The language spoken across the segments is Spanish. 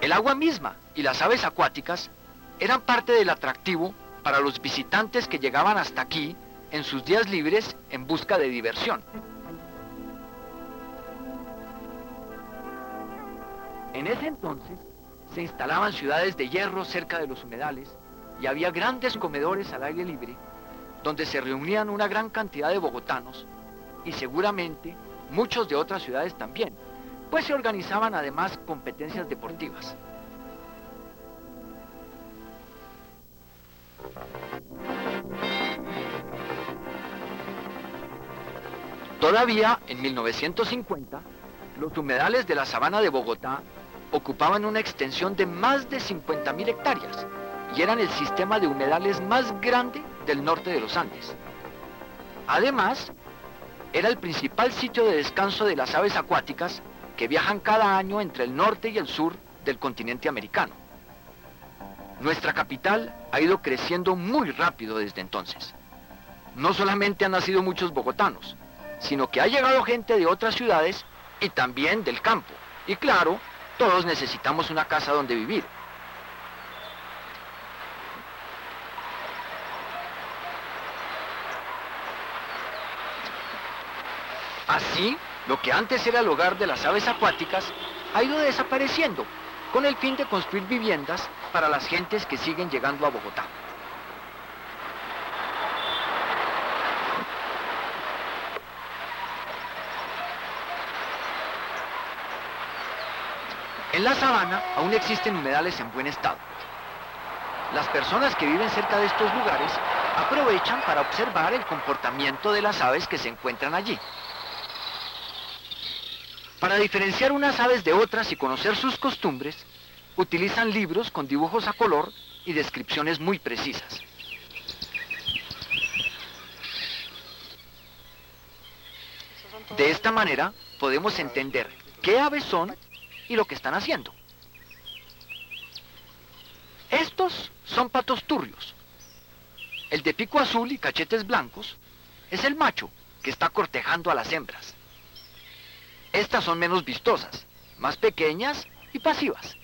El agua misma y las aves acuáticas eran parte del atractivo para los visitantes que llegaban hasta aquí en sus días libres en busca de diversión. En ese entonces se instalaban ciudades de hierro cerca de los humedales y había grandes comedores al aire libre donde se reunían una gran cantidad de bogotanos y seguramente muchos de otras ciudades también, pues se organizaban además competencias deportivas. Todavía en 1950, los humedales de la sabana de Bogotá ocupaban una extensión de más de 50.000 hectáreas y eran el sistema de humedales más grande del norte de los Andes. Además, era el principal sitio de descanso de las aves acuáticas que viajan cada año entre el norte y el sur del continente americano. Nuestra capital ha ido creciendo muy rápido desde entonces. No solamente han nacido muchos bogotanos, sino que ha llegado gente de otras ciudades y también del campo. Y claro, todos necesitamos una casa donde vivir. Así, lo que antes era el hogar de las aves acuáticas ha ido desapareciendo, con el fin de construir viviendas para las gentes que siguen llegando a Bogotá. En la sabana aún existen humedales en buen estado. Las personas que viven cerca de estos lugares aprovechan para observar el comportamiento de las aves que se encuentran allí. Para diferenciar unas aves de otras y conocer sus costumbres, utilizan libros con dibujos a color y descripciones muy precisas. De esta manera podemos entender qué aves son y lo que están haciendo. Estos son patos turrios. El de pico azul y cachetes blancos es el macho que está cortejando a las hembras. Estas son menos vistosas, más pequeñas y pasivas.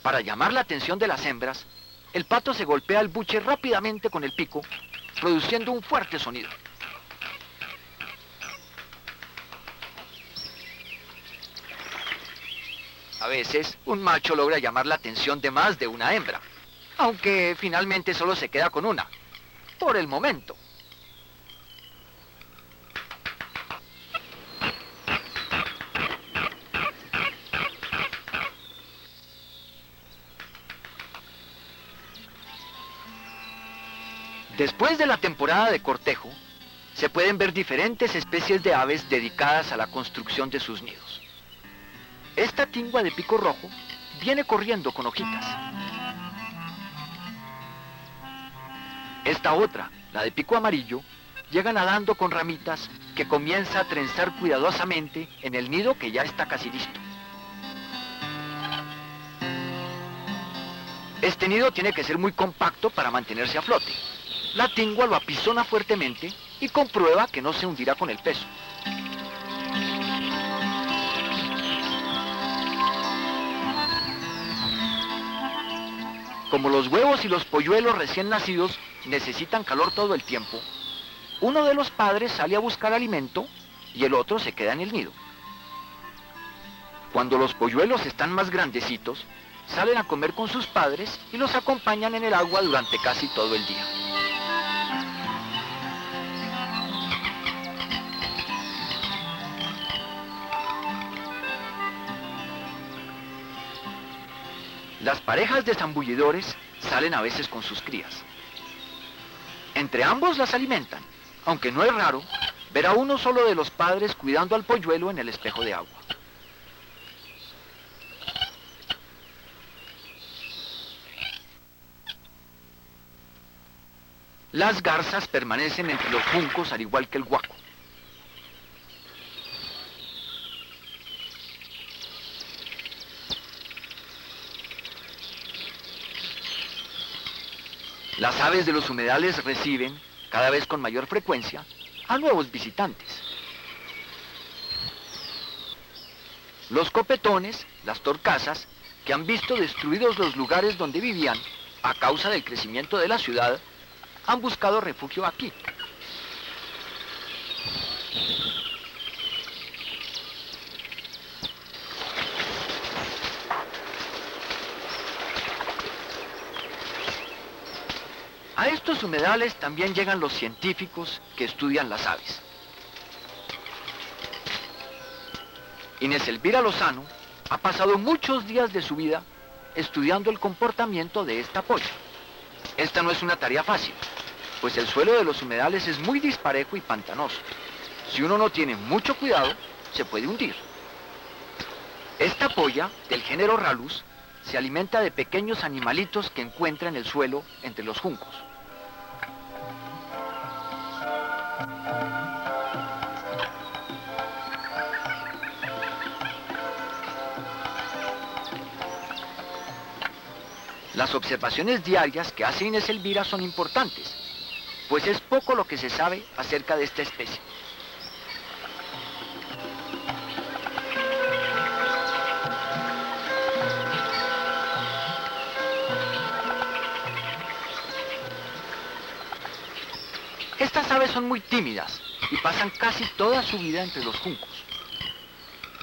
Para llamar la atención de las hembras, el pato se golpea el buche rápidamente con el pico, produciendo un fuerte sonido. A veces, un macho logra llamar la atención de más de una hembra, aunque finalmente solo se queda con una, por el momento. Después de la temporada de cortejo, se pueden ver diferentes especies de aves dedicadas a la construcción de sus nidos. Esta tingua de pico rojo viene corriendo con hojitas. Esta otra, la de pico amarillo, llega nadando con ramitas que comienza a trenzar cuidadosamente en el nido que ya está casi listo. Este nido tiene que ser muy compacto para mantenerse a flote. La tingua lo apisona fuertemente y comprueba que no se hundirá con el peso. Como los huevos y los polluelos recién nacidos necesitan calor todo el tiempo, uno de los padres sale a buscar alimento y el otro se queda en el nido. Cuando los polluelos están más grandecitos, salen a comer con sus padres y los acompañan en el agua durante casi todo el día. Las parejas de zambullidores salen a veces con sus crías. Entre ambos las alimentan, aunque no es raro ver a uno solo de los padres cuidando al polluelo en el espejo de agua. Las garzas permanecen entre los juncos al igual que el guaco. Las aves de los humedales reciben, cada vez con mayor frecuencia, a nuevos visitantes. Los copetones, las torcasas, que han visto destruidos los lugares donde vivían a causa del crecimiento de la ciudad, han buscado refugio aquí. A estos humedales también llegan los científicos que estudian las aves. Inés Elvira Lozano ha pasado muchos días de su vida estudiando el comportamiento de esta polla. Esta no es una tarea fácil, pues el suelo de los humedales es muy disparejo y pantanoso. Si uno no tiene mucho cuidado, se puede hundir. Esta polla, del género Rallus, se alimenta de pequeños animalitos que encuentra en el suelo entre los juncos. Las observaciones diarias que hace Inés Elvira son importantes, pues es poco lo que se sabe acerca de esta especie. Estas aves son muy tímidas y pasan casi toda su vida entre los juncos.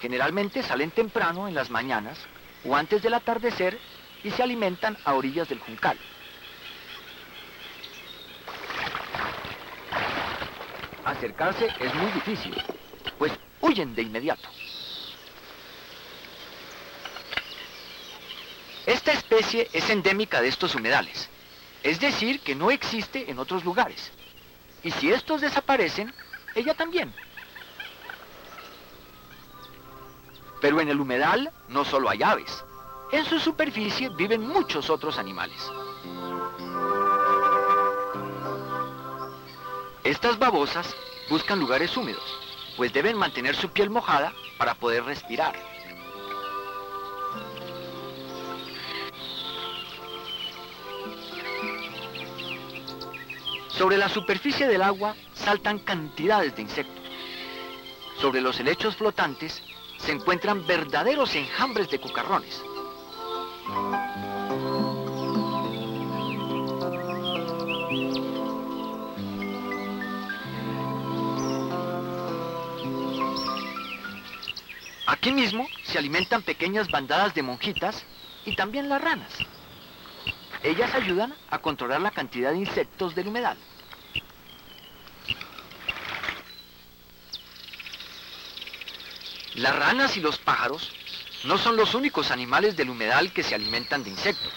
Generalmente salen temprano en las mañanas o antes del atardecer y se alimentan a orillas del juncal. Acercarse es muy difícil, pues huyen de inmediato. Esta especie es endémica de estos humedales, es decir, que no existe en otros lugares. Y si estos desaparecen, ella también. Pero en el humedal no solo hay aves. En su superficie viven muchos otros animales. Estas babosas buscan lugares húmedos, pues deben mantener su piel mojada para poder respirar. Sobre la superficie del agua saltan cantidades de insectos. Sobre los helechos flotantes se encuentran verdaderos enjambres de cucarrones. Aquí mismo se alimentan pequeñas bandadas de monjitas y también las ranas. Ellas ayudan a controlar la cantidad de insectos del humedal. Las ranas y los pájaros no son los únicos animales del humedal que se alimentan de insectos.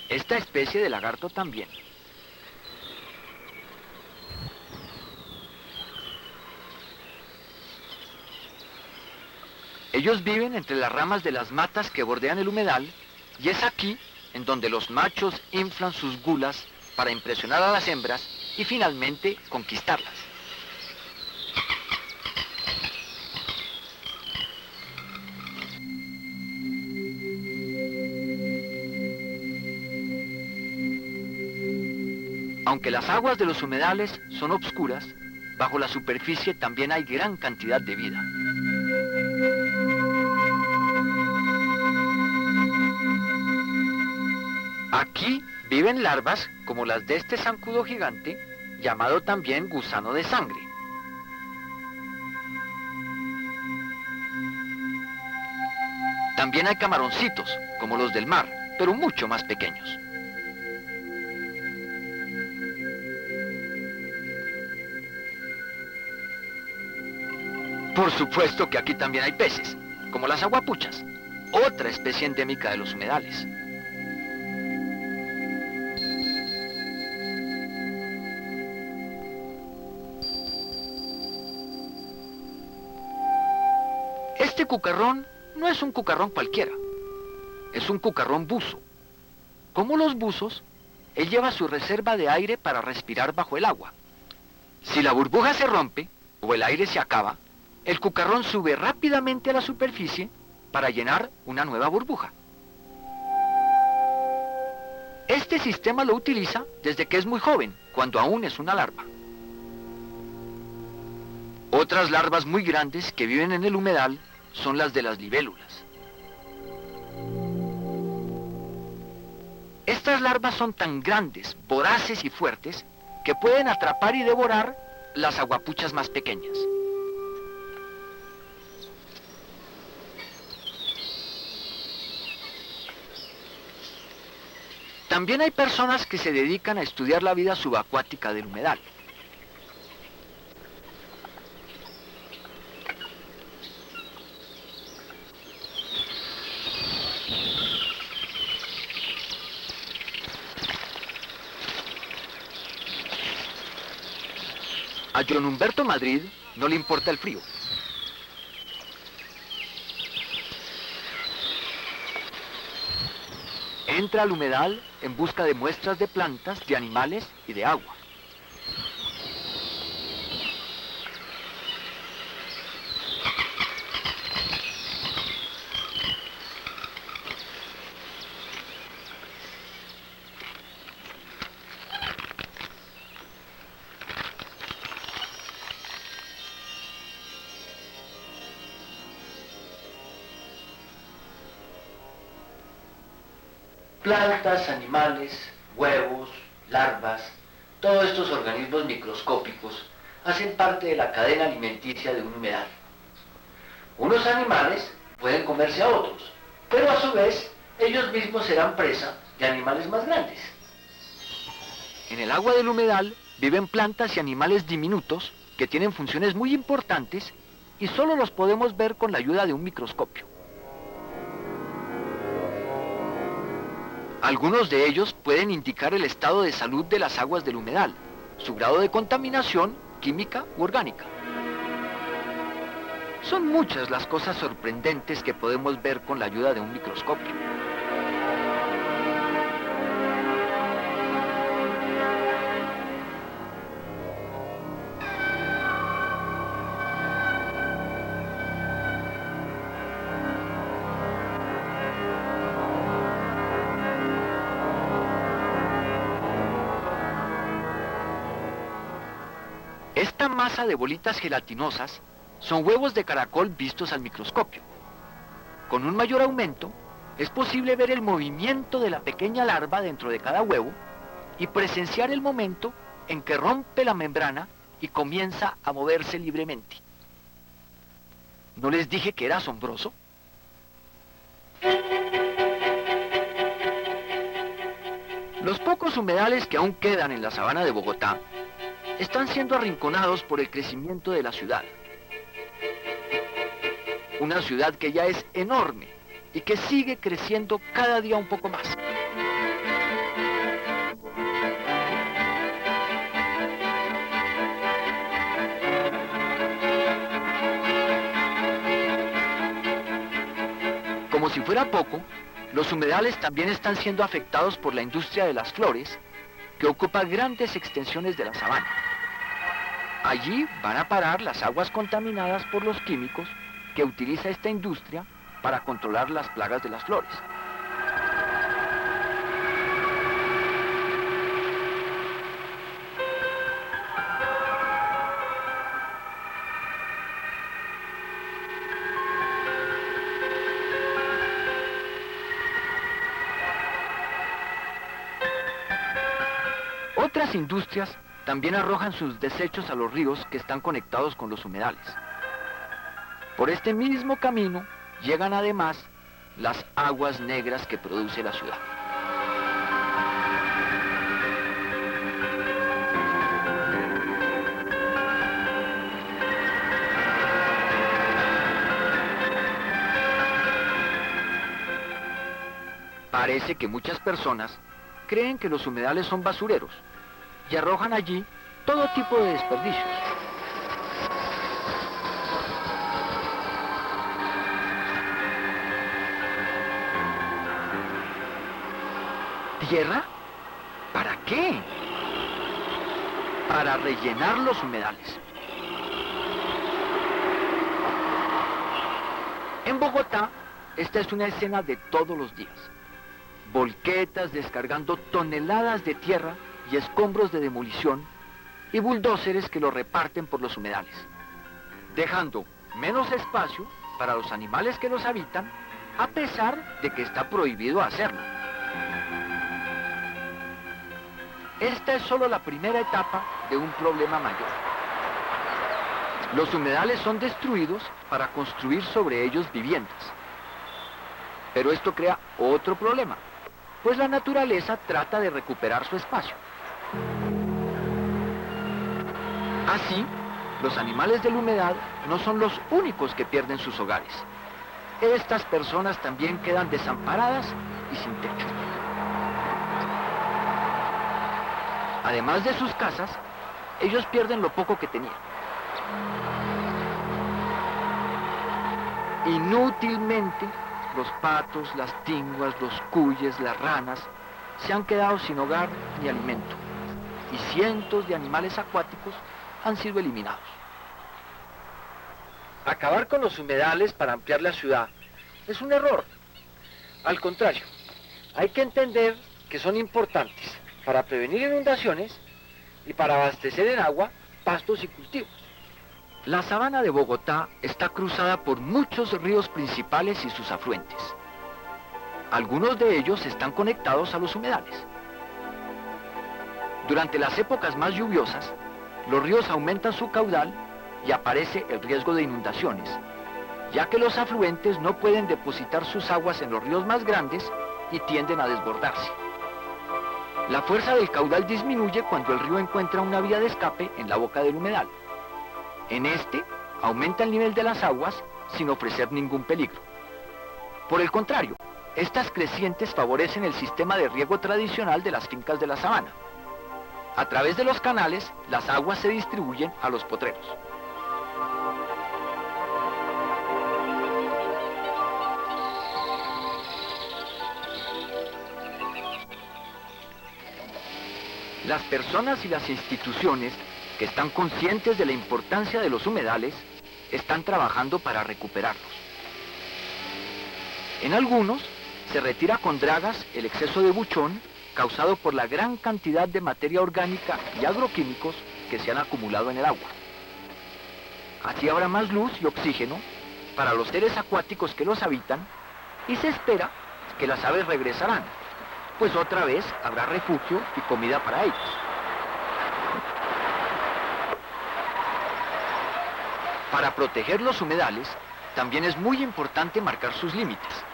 Esta especie de lagarto también. Ellos viven entre las ramas de las matas que bordean el humedal y es aquí en donde los machos inflan sus gulas para impresionar a las hembras y finalmente conquistarlas. Aunque las aguas de los humedales son obscuras, bajo la superficie también hay gran cantidad de vida. Aquí viven larvas como las de este zancudo gigante, llamado también gusano de sangre. También hay camaroncitos, como los del mar, pero mucho más pequeños. Por supuesto que aquí también hay peces, como las aguapuchas, otra especie endémica de los humedales. Este cucarrón no es un cucarrón cualquiera, es un cucarrón buzo. Como los buzos, él lleva su reserva de aire para respirar bajo el agua. Si la burbuja se rompe o el aire se acaba, el cucarrón sube rápidamente a la superficie para llenar una nueva burbuja. Este sistema lo utiliza desde que es muy joven, cuando aún es una larva. Otras larvas muy grandes que viven en el humedal son las de las libélulas. Estas larvas son tan grandes, voraces y fuertes que pueden atrapar y devorar las aguapuchas más pequeñas. También hay personas que se dedican a estudiar la vida subacuática del humedal. A John Humberto Madrid no le importa el frío. Entra al humedal en busca de muestras de plantas, de animales y de agua. Plantas, animales, huevos, larvas, todos estos organismos microscópicos hacen parte de la cadena alimenticia de un humedal. Unos animales pueden comerse a otros, pero a su vez ellos mismos serán presa de animales más grandes. En el agua del humedal viven plantas y animales diminutos que tienen funciones muy importantes y solo los podemos ver con la ayuda de un microscopio. Algunos de ellos pueden indicar el estado de salud de las aguas del humedal, su grado de contaminación química u orgánica. Son muchas las cosas sorprendentes que podemos ver con la ayuda de un microscopio. Esta masa de bolitas gelatinosas son huevos de caracol vistos al microscopio. Con un mayor aumento, es posible ver el movimiento de la pequeña larva dentro de cada huevo y presenciar el momento en que rompe la membrana y comienza a moverse libremente. ¿No les dije que era asombroso? Los pocos humedales que aún quedan en la sabana de Bogotá están siendo arrinconados por el crecimiento de la ciudad. Una ciudad que ya es enorme y que sigue creciendo cada día un poco más. Como si fuera poco, los humedales también están siendo afectados por la industria de las flores, que ocupa grandes extensiones de la sabana. Allí van a parar las aguas contaminadas por los químicos que utiliza esta industria para controlar las plagas de las flores. Otras industrias también arrojan sus desechos a los ríos que están conectados con los humedales. Por este mismo camino llegan además las aguas negras que produce la ciudad. Parece que muchas personas creen que los humedales son basureros y arrojan allí todo tipo de desperdicios. ¿Tierra? ¿Para qué? Para rellenar los humedales. En Bogotá, esta es una escena de todos los días. Volquetas descargando toneladas de tierra y escombros de demolición y bulldózeres que lo reparten por los humedales, dejando menos espacio para los animales que los habitan, a pesar de que está prohibido hacerlo. Esta es solo la primera etapa de un problema mayor. Los humedales son destruidos para construir sobre ellos viviendas. Pero esto crea otro problema, pues la naturaleza trata de recuperar su espacio. Así, los animales del humedal no son los únicos que pierden sus hogares. Estas personas también quedan desamparadas y sin techo. Además de sus casas, ellos pierden lo poco que tenían. Inútilmente, los patos, las tinguas, los cuyes, las ranas, se han quedado sin hogar ni alimento, y cientos de animales acuáticos han sido eliminados. Acabar con los humedales para ampliar la ciudad es un error. Al contrario, hay que entender que son importantes para prevenir inundaciones y para abastecer en agua pastos y cultivos. La sabana de Bogotá está cruzada por muchos ríos principales y sus afluentes. Algunos de ellos están conectados a los humedales. Durante las épocas más lluviosas, los ríos aumentan su caudal y aparece el riesgo de inundaciones, ya que los afluentes no pueden depositar sus aguas en los ríos más grandes y tienden a desbordarse. La fuerza del caudal disminuye cuando el río encuentra una vía de escape en la boca del humedal. En este, aumenta el nivel de las aguas sin ofrecer ningún peligro. Por el contrario, estas crecientes favorecen el sistema de riego tradicional de las fincas de la sabana. A través de los canales, las aguas se distribuyen a los potreros. Las personas y las instituciones que están conscientes de la importancia de los humedales están trabajando para recuperarlos. En algunos se retira con dragas el exceso de buchón causado por la gran cantidad de materia orgánica y agroquímicos que se han acumulado en el agua. Así habrá más luz y oxígeno para los seres acuáticos que los habitan y se espera que las aves regresarán, pues otra vez habrá refugio y comida para ellos. Para proteger los humedales, también es muy importante marcar sus límites.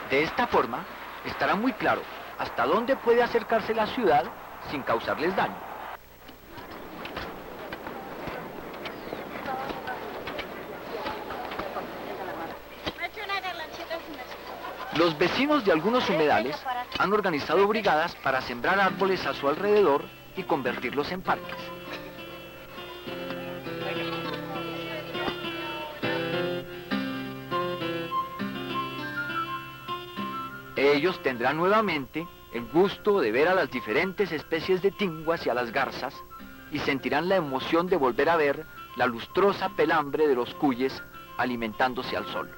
De esta forma, estará muy claro hasta dónde puede acercarse la ciudad sin causarles daño. Los vecinos de algunos humedales han organizado brigadas para sembrar árboles a su alrededor y convertirlos en parques. Ellos tendrán nuevamente el gusto de ver a las diferentes especies de tinguas y a las garzas y sentirán la emoción de volver a ver la lustrosa pelambre de los cuyes alimentándose al sol.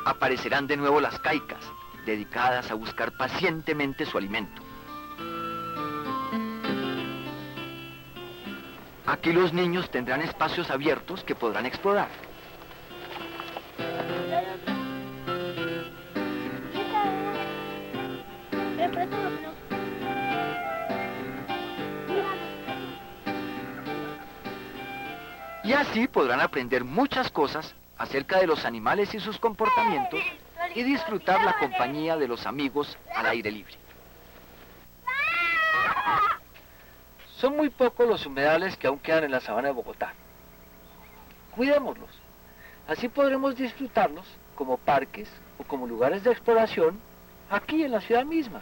Aparecerán de nuevo las caicas, dedicadas a buscar pacientemente su alimento. Aquí los niños tendrán espacios abiertos que podrán explorar. Y así podrán aprender muchas cosas acerca de los animales y sus comportamientos y disfrutar la compañía de los amigos al aire libre. Son muy pocos los humedales que aún quedan en la sabana de Bogotá. Cuidémoslos. Así podremos disfrutarlos como parques o como lugares de exploración aquí en la ciudad misma.